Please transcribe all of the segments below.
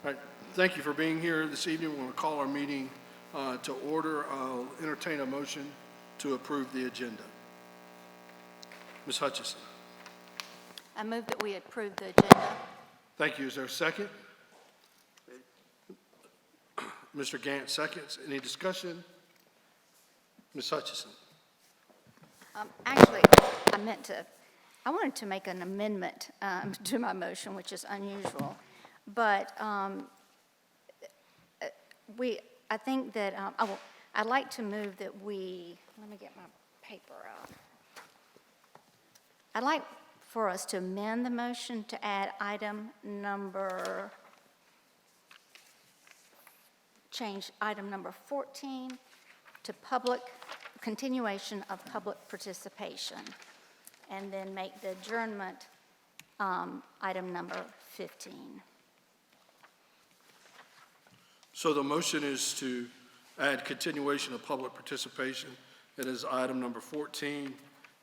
All right, thank you for being here this evening. We're going to call our meeting to order. I'll entertain a motion to approve the agenda. Ms. Hutchison. I move that we approve the agenda. Thank you. Is there a second? Mr. Gant seconds. Any discussion? Ms. Hutchison. Actually, I wanted to make an amendment to my motion, which is unusual. But I think that, I'd like to move that let me get my paper out. I'd like for us to amend the motion to add change item number 14 to continuation of public participation, and then make the adjournment item number 15. So the motion is to add continuation of public participation. It is item number 14.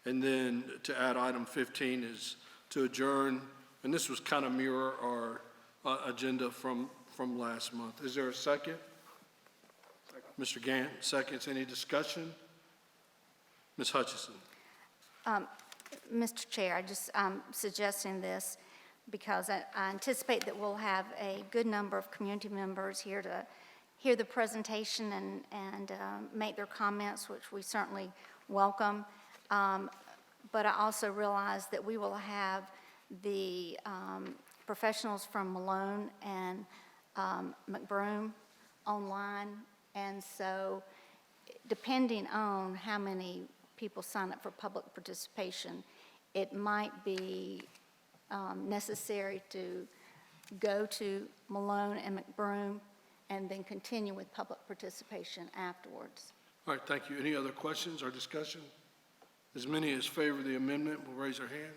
And then to add item 15 is to adjourn. And this was kind of mirror our agenda from last month. Is there a second? Mr. Gant seconds. Any discussion? Ms. Hutchison. Mr. Chair, I'm suggesting this because I anticipate that we'll have a good number of community members here to hear the presentation and make their comments, which we certainly welcome. But I also realize that we will have the professionals from Malone and McBroom online. And so depending on how many people sign up for public participation, it might be necessary to go to Malone and McBroom and then continue with public participation afterwards. All right, thank you. Any other questions or discussion? As many as favor the amendment will raise their hand.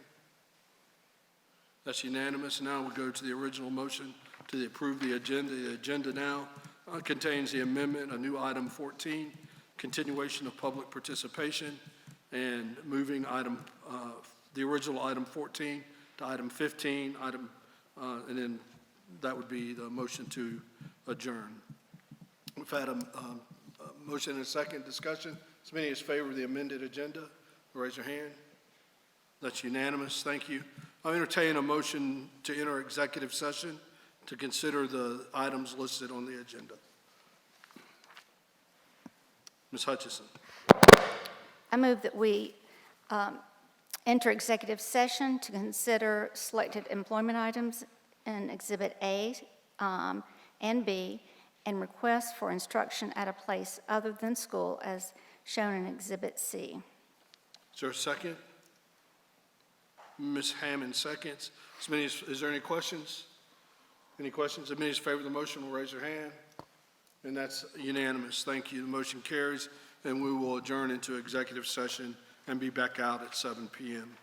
That's unanimous. Now we'll go to the original motion to approve the agenda. The agenda now contains the amendment, a new item 14, continuation of public participation, and moving the original item 14 to item 15, and then that would be the motion to adjourn. We've had a motion and a second discussion. As many as favor the amended agenda, raise your hand. That's unanimous. Thank you. I'll entertain a motion to enter executive session to consider the items listed on the agenda. Ms. Hutchison. I move that we enter executive session to consider selected employment items in Exhibit A and B, and request for instruction at a place other than school as shown in Exhibit C. Is there a second? Ms. Hammond seconds. Is there any questions? Any questions? As many as favor the motion will raise their hand. And that's unanimous. Thank you. The motion carries, and we will adjourn into executive session and be back out at 7 p.m.